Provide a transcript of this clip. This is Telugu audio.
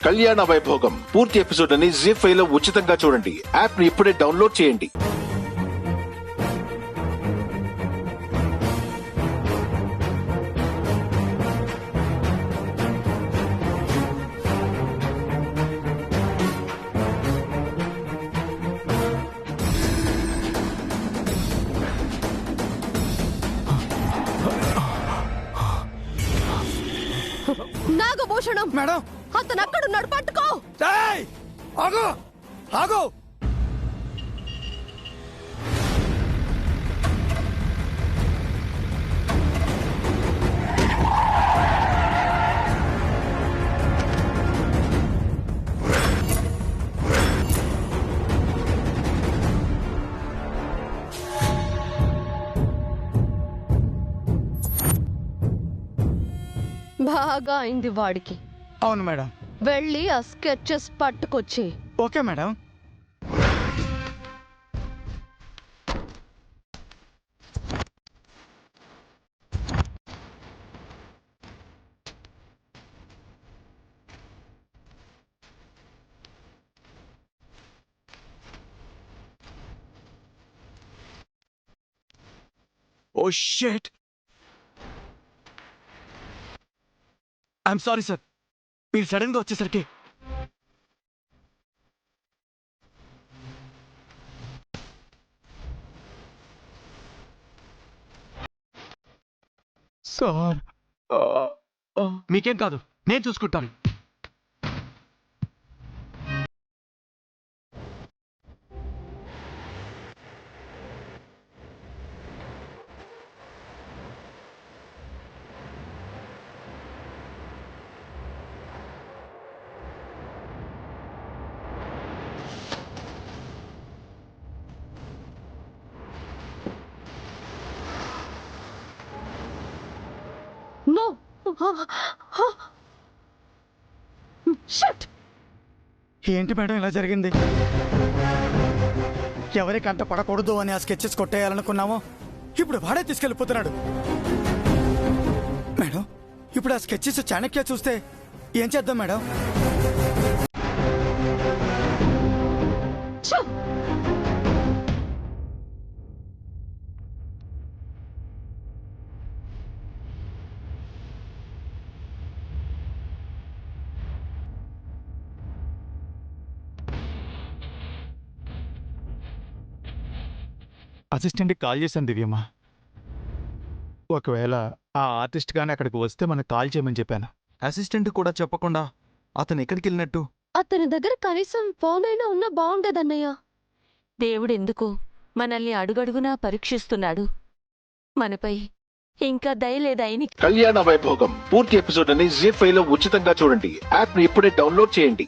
కళ్యాణ వైభోగం పూర్తి ఎపిసోడ్ అని జీ5 లో ఉచితంగా చూడండి. యాప్ ని ఇప్పుడే డౌన్లోడ్ చేయండి. నాగభూషణం మేడం, అతను అక్కడున్నాడు, పట్టుకో. ఏయ్! ఆగు ఆగు. బాగా అయింది వాడికి. అవును మేడం. వెళ్ళి ఆ స్కెచెస్ పట్టుకొచ్చి. Okay madam. Oh shit, I'm sorry sir. మీరు సడన్ గా వచ్చేసరికి సార్. మీకేం కాదు, నేను చూసుకుంటాను. No shut. ఏంటి మేడం ఇలా జరిగింది? ఎవరి కంట పడకూడదు అని ఆ స్కెచెస్ కొట్టేయాలనుకున్నామో ఇప్పుడు వాడే తీసుకెళ్ళిపోతున్నాడు. మేడం, ఇప్పుడు ఆ స్కెచెస్ చాణక్య చూస్తే ఏం చేద్దాం మేడం? అసిస్టెంట్కి కాల్ చేశాను దివ్యమ్మ. ఒకవేళ ఆ ఆర్టిస్ట్ గానీ అక్కడికి వస్తే మనకు కాల్ చేయమని చెప్పాను. అసిస్టెంట్ కూడా చెప్పకుండా అతను ఎక్కడికి వెళ్ళినట్టు? అతని దగ్గర కనీసం ఫోన్ అయినా ఉన్నా బాగుండేదన్నయ్య. దేవుడెందుకు మనల్ని అడుగడుగునా పరీక్షిస్తున్నాడు? మనపై ఇంకా దయలేదాయని. కళ్యాణ వైభోగం పూర్తి ఎపిసోడ్ అని జీ5 లో ఉచితంగా చూడండి. యాప్ ని ఇప్పుడే డౌన్లోడ్ చేయండి.